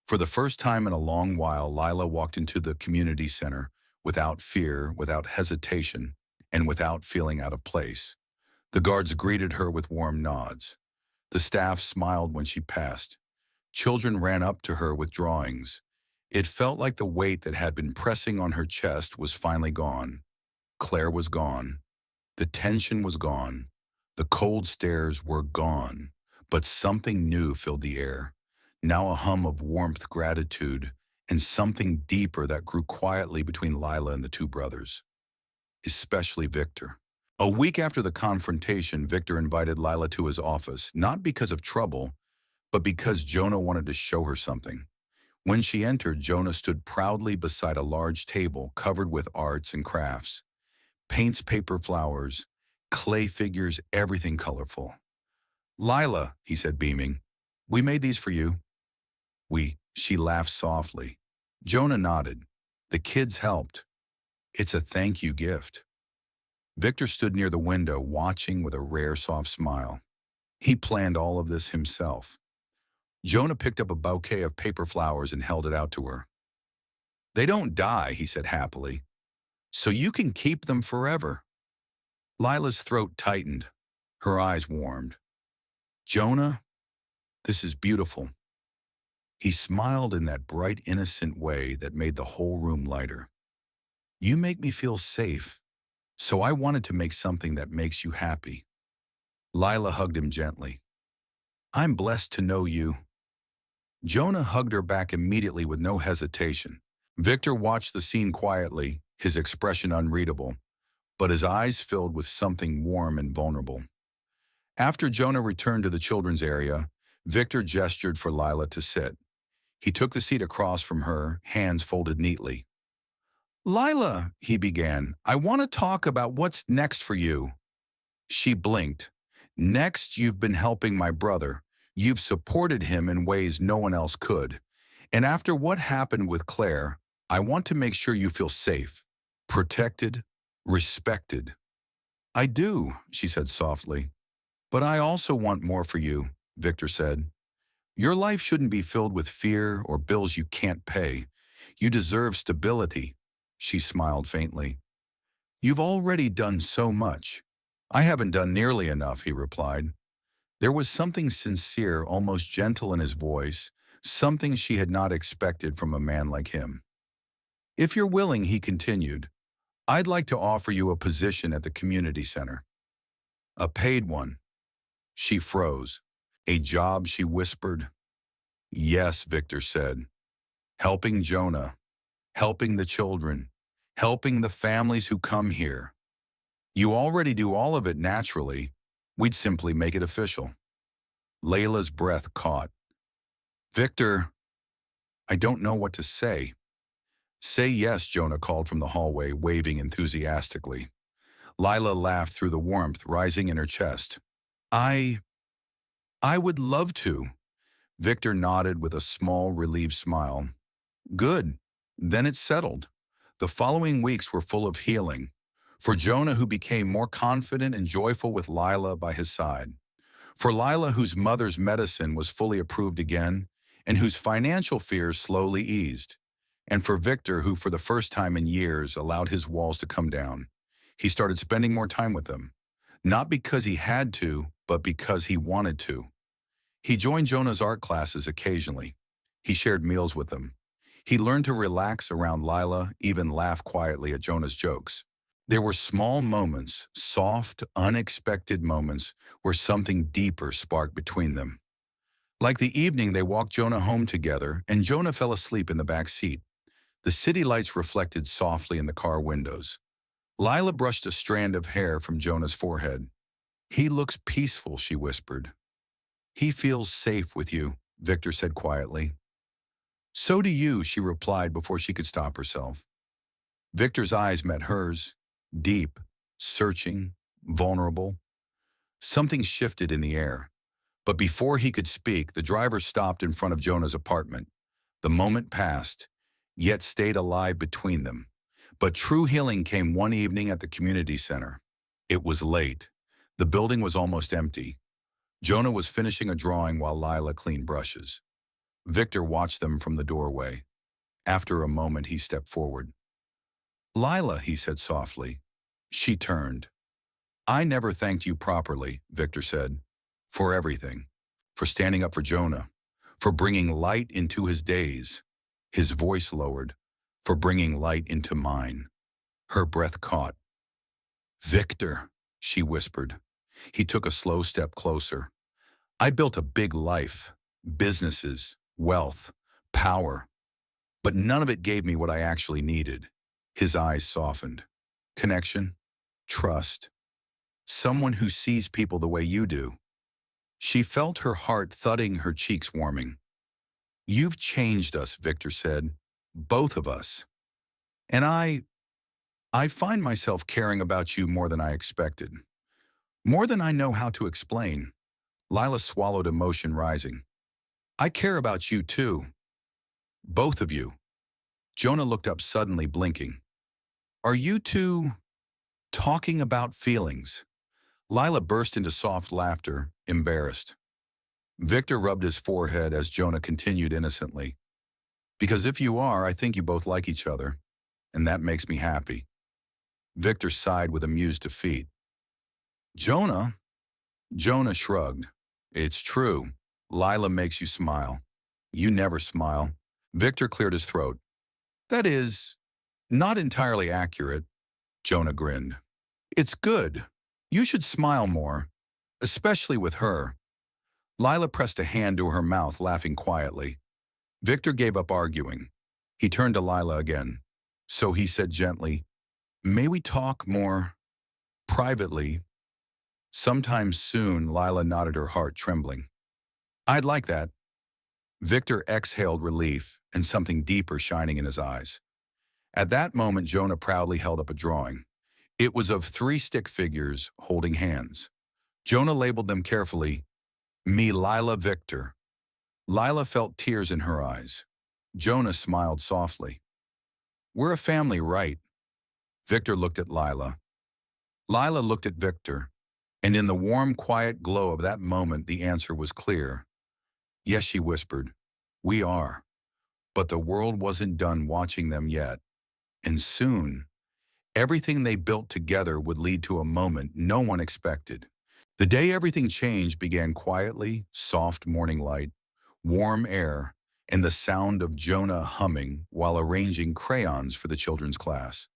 For the first time in a long while, Lila walked into the community center without fear, without hesitation, and without feeling out of place. The guards greeted her with warm nods. The staff smiled when she passed. Children ran up to her with drawings. It felt like the weight that had been pressing on her chest was finally gone. Claire was gone. The tension was gone. The cold stares were gone. But something new filled the air. Now a hum of warmth, gratitude, and something deeper that grew quietly between Lila and the two brothers. Especially Victor. A week after the confrontation, Victor invited Lila to his office, not because of trouble, but because Jonah wanted to show her something. When she entered, Jonah stood proudly beside a large table covered with arts and crafts. Paints, paper, flowers, clay figures, everything colorful. "Lila," he said, beaming, "we made these for you." She laughed softly. Jonah nodded. "The kids helped. It's a thank you gift." Victor stood near the window, watching with a rare soft smile. He planned all of this himself. Jonah picked up a bouquet of paper flowers and held it out to her. "They don't die," he said happily, "so you can keep them forever." Lila's throat tightened. Her eyes warmed. "Jonah, this is beautiful." He smiled in that bright, innocent way that made the whole room lighter. "You make me feel safe, so I wanted to make something that makes you happy." Lila hugged him gently. "I'm blessed to know you." Jonah hugged her back immediately with no hesitation. Victor watched the scene quietly, his expression unreadable, but his eyes filled with something warm and vulnerable. After Jonah returned to the children's area, Victor gestured for Lila to sit. He took the seat across from her, hands folded neatly. "Lila," he began, "I want to talk about what's next for you." She blinked. "Next, you've been helping my brother. You've supported him in ways no one else could. And after what happened with Claire, I want to make sure you feel safe, protected, respected." "I do," she said softly. "But I also want more for you," Victor said. "Your life shouldn't be filled with fear or bills you can't pay. You deserve stability." She smiled faintly. "You've already done so much." "I haven't done nearly enough," he replied. There was something sincere, almost gentle in his voice, something she had not expected from a man like him. "If you're willing," he continued, "I'd like to offer you a position at the community center." "A paid one." She froze. "A job," she whispered. "Yes," Victor said. "Helping Jonah, helping the children, helping the families who come here. You already do all of it naturally. We'd simply make it official." Layla's breath caught. "Victor, I don't know what to say." "Say yes," Jonah called from the hallway, waving enthusiastically. Lila laughed through the warmth rising in her chest. I would love to." Victor nodded with a small, relieved smile. "Good. Then it's settled." The following weeks were full of healing. For Jonah, who became more confident and joyful with Lila by his side. For Lila, whose mother's medicine was fully approved again, and whose financial fears slowly eased. And for Victor, who for the first time in years allowed his walls to come down. He started spending more time with them. Not because he had to, but because he wanted to. He joined Jonah's art classes occasionally. He shared meals with them. He learned to relax around Lila, even laugh quietly at Jonah's jokes. There were small moments, soft, unexpected moments, where something deeper sparked between them. Like the evening they walked Jonah home together, and Jonah fell asleep in the back seat. The city lights reflected softly in the car windows. Lila brushed a strand of hair from Jonah's forehead. "He looks peaceful," she whispered. "He feels safe with you," Victor said quietly. "So do you," she replied before she could stop herself. Victor's eyes met hers, deep, searching, vulnerable. Something shifted in the air. But before he could speak, the driver stopped in front of Jonah's apartment. The moment passed, yet stayed alive between them. But true healing came one evening at the community center. It was late. The building was almost empty. Jonah was finishing a drawing while Lila cleaned brushes. Victor watched them from the doorway. After a moment, he stepped forward. "Lila," he said softly. She turned. "I never thanked you properly," Victor said. "For everything. For standing up for Jonah. For bringing light into his days." His voice lowered. "For bringing light into mine." Her breath caught. "Victor," she whispered. He took a slow step closer. "I built a big life. Businesses, wealth, power. But none of it gave me what I actually needed." His eyes softened. "Connection, trust, Someone who sees people the way you do. She felt her heart thudding, her cheeks warming. You've changed us, Victor said. Both of us. And I find myself caring about you more than I expected. More than I know how to explain. Lila swallowed, emotion rising. I care about you too. Both of you. Jonah looked up suddenly, blinking. Are you two talking about feelings? Lila burst into soft laughter, embarrassed. Victor rubbed his forehead as Jonah continued innocently. Because if you are, I think you both like each other, and that makes me happy. Victor sighed with amused defeat. Jonah? Jonah shrugged. It's true. Lila makes you smile. You never smile. Victor cleared his throat. That is, not entirely accurate. Jonah grinned. It's good. You should smile more, especially with her. Lila pressed a hand to her mouth, laughing quietly. Victor gave up arguing. He turned to Lila again. So he said gently, May we talk more privately? Sometime soon, Lila nodded, her heart trembling. I'd like that. Victor exhaled relief and something deeper shining in his eyes. At that moment, Jonah proudly held up a drawing. It was of 3 stick figures holding hands. Jonah labeled them carefully, Me, Lila, Victor. Lila felt tears in her eyes. Jonah smiled softly. We're a family, right? Victor looked at Lila. Lila looked at Victor, and in the warm, quiet glow of that moment, the answer was clear. Yes, she whispered, we are. But the world wasn't done watching them yet. And soon, everything they built together would lead to a moment no one expected. The day everything changed began quietly, soft morning light, warm air, and the sound of Jonah humming while arranging crayons for the children's class.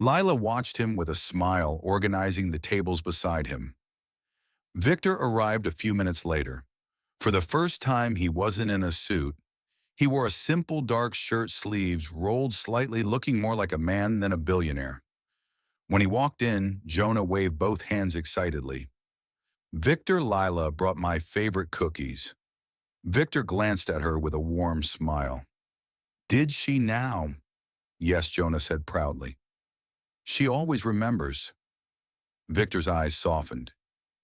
Lila watched him with a smile, organizing the tables beside him. Victor arrived a few minutes later. For the first time, he wasn't in a suit. He wore a simple dark shirt, sleeves rolled slightly, looking more like a man than a billionaire. When he walked in, Jonah waved both hands excitedly. Victor, Lila brought my favorite cookies. Victor glanced at her with a warm smile. Did she now? Yes, Jonah said proudly. She always remembers. Victor's eyes softened.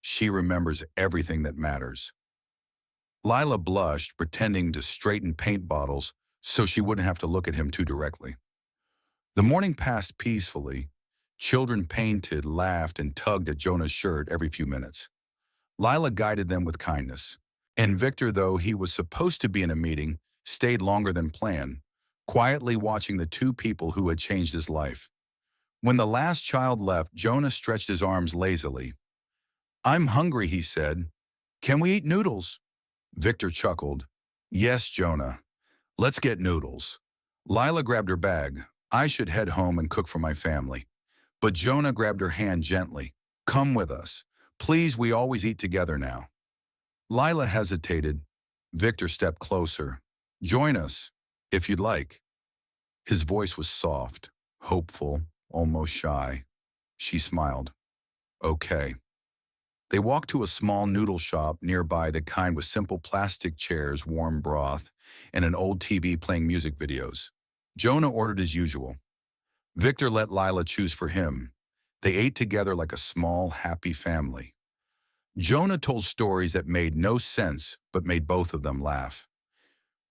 She remembers everything that matters. Lila blushed, pretending to straighten paint bottles so she wouldn't have to look at him too directly. The morning passed peacefully. Children painted, laughed, and tugged at Jonah's shirt every few minutes. Lila guided them with kindness. And Victor, though he was supposed to be in a meeting, stayed longer than planned, quietly watching the 2 people who had changed his life. When the last child left, Jonah stretched his arms lazily. I'm hungry, he said. Can we eat noodles? Victor chuckled. Yes, Jonah. Let's get noodles. Lila grabbed her bag. I should head home and cook for my family. But Jonah grabbed her hand gently. Come with us. Please, we always eat together now. Lila hesitated. Victor stepped closer. Join us, if you'd like. His voice was soft, hopeful, almost shy. She smiled. Okay. They walked to a small noodle shop nearby, the kind with simple plastic chairs, warm broth, and an old TV playing music videos. Jonah ordered as usual. Victor let Lila choose for him. They ate together like a small, happy family. Jonah told stories that made no sense but made both of them laugh.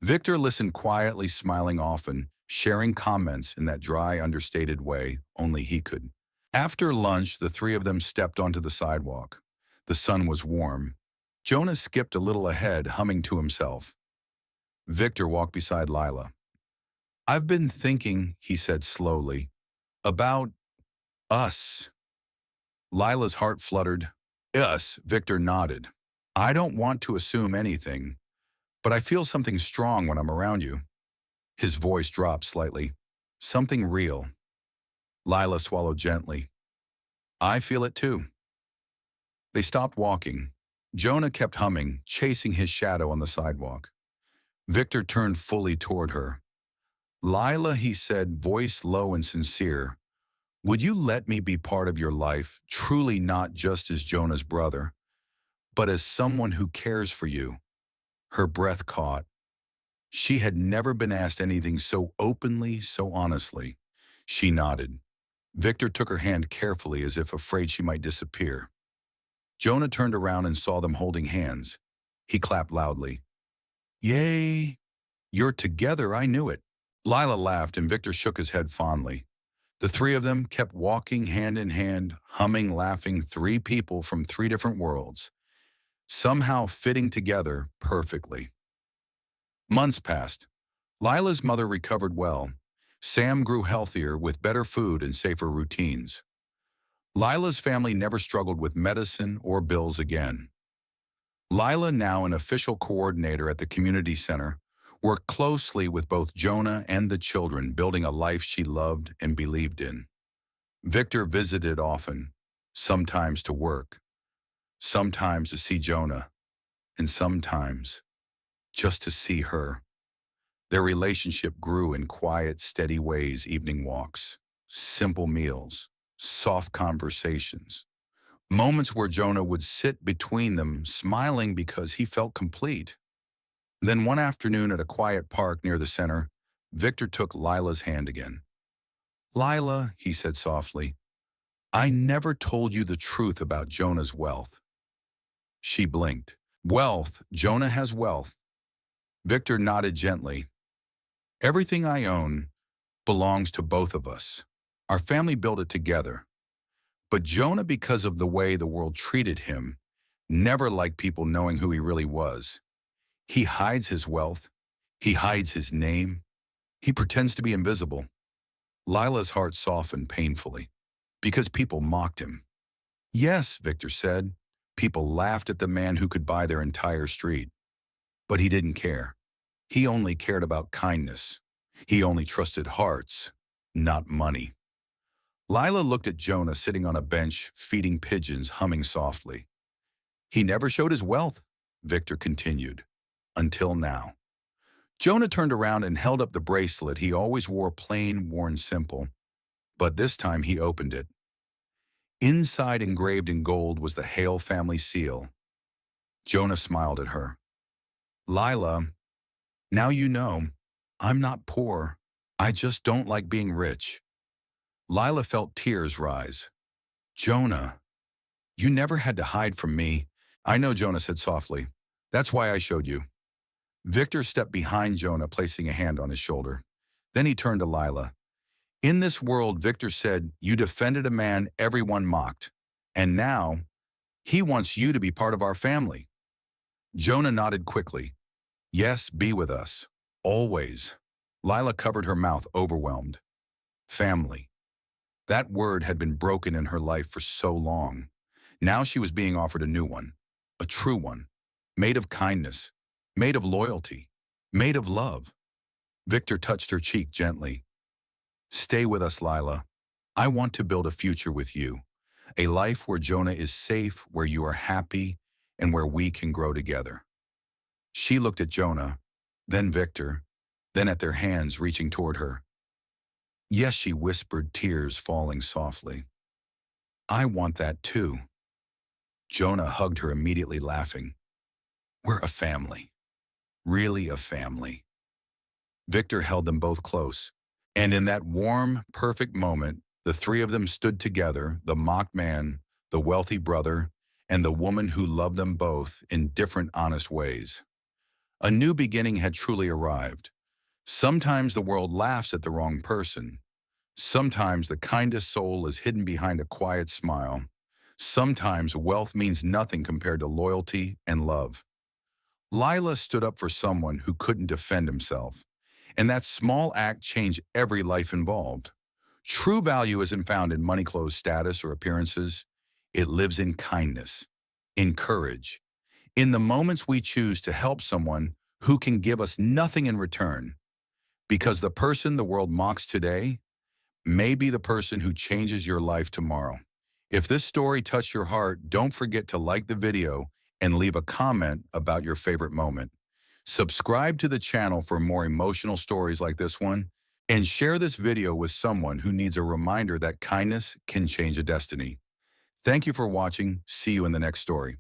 Victor listened quietly, smiling often, sharing comments in that dry, understated way only he could. After lunch, the 3 of them stepped onto the sidewalk. The sun was warm. Jonah skipped a little ahead, humming to himself. Victor walked beside Lila. I've been thinking, he said slowly, about us. Lila's heart fluttered. Us, Victor nodded. I don't want to assume anything, but I feel something strong when I'm around you. His voice dropped slightly. Something real. Lila swallowed gently. I feel it too. They stopped walking. Jonah kept humming, chasing his shadow on the sidewalk. Victor turned fully toward her. Lila, he said, voice low and sincere, Would you let me be part of your life, truly not just as Jonah's brother, but as someone who cares for you? Her breath caught. She had never been asked anything so openly, so honestly. She nodded. Victor took her hand carefully as if afraid she might disappear. Jonah turned around and saw them holding hands. He clapped loudly. Yay! You're together, I knew it. Lila laughed and Victor shook his head fondly. The three of them kept walking hand in hand, humming, laughing, three people from three different worlds, somehow fitting together perfectly. Months passed. Lila's mother recovered well. Sam grew healthier with better food and safer routines. Lila's family never struggled with medicine or bills again. Lila, now an official coordinator at the community center, worked closely with both Jonah and the children, building a life she loved and believed in. Victor visited often, sometimes to work, sometimes to see Jonah, and sometimes just to see her. Their relationship grew in quiet, steady ways: evening walks, simple meals, soft conversations, moments where Jonah would sit between them, smiling because he felt complete. Then one afternoon at a quiet park near the center, Victor took Lila's hand again. Lila, he said softly, I never told you the truth about Jonah's wealth. She blinked. Wealth, Jonah has wealth. Victor nodded gently. Everything I own belongs to both of us. Our family built it together. But Jonah, because of the way the world treated him, never liked people knowing who he really was. He hides his wealth. He hides his name. He pretends to be invisible. Lila's heart softened painfully because people mocked him. Yes, Victor said. People laughed at the man who could buy their entire street. But he didn't care. He only cared about kindness. He only trusted hearts, not money. Lila looked at Jonah sitting on a bench, feeding pigeons, humming softly. He never showed his wealth, Victor continued, until now. Jonah turned around and held up the bracelet he always wore, plain, worn simple. But this time he opened it. Inside, engraved in gold, was the Hale family seal. Jonah smiled at her. Lila, now you know, I'm not poor. I just don't like being rich. Lila felt tears rise. Jonah, you never had to hide from me. I know, Jonah said softly. That's why I showed you. Victor stepped behind Jonah, placing a hand on his shoulder. Then he turned to Lila. In this world, Victor said, you defended a man everyone mocked. And now, he wants you to be part of our family. Jonah nodded quickly. Yes, be with us. Always. Lila covered her mouth, overwhelmed. Family. That word had been broken in her life for so long. Now she was being offered a new one, a true one, made of kindness, made of loyalty, made of love. Victor touched her cheek gently. Stay with us, Lila. I want to build a future with you, a life where Jonah is safe, where you are happy, and where we can grow together. She looked at Jonah, then Victor, then at their hands reaching toward her. Yes, she whispered, tears falling softly. I want that too. Jonah hugged her immediately, laughing. We're a family. Really a family. Victor held them both close, and in that warm, perfect moment, the three of them stood together, the mocked man, the wealthy brother, and the woman who loved them both in different, honest ways. A new beginning had truly arrived. Sometimes the world laughs at the wrong person. Sometimes the kindest soul is hidden behind a quiet smile. Sometimes wealth means nothing compared to loyalty and love. Lila stood up for someone who couldn't defend himself, and that small act changed every life involved. True value isn't found in money, clothes, status, or appearances. It lives in kindness, in courage, in the moments we choose to help someone who can give us nothing in return. Because the person the world mocks today may be the person who changes your life tomorrow. If this story touched your heart, don't forget to like the video and leave a comment about your favorite moment. Subscribe to the channel for more emotional stories like this one. And share this video with someone who needs a reminder that kindness can change a destiny. Thank you for watching. See you in the next story.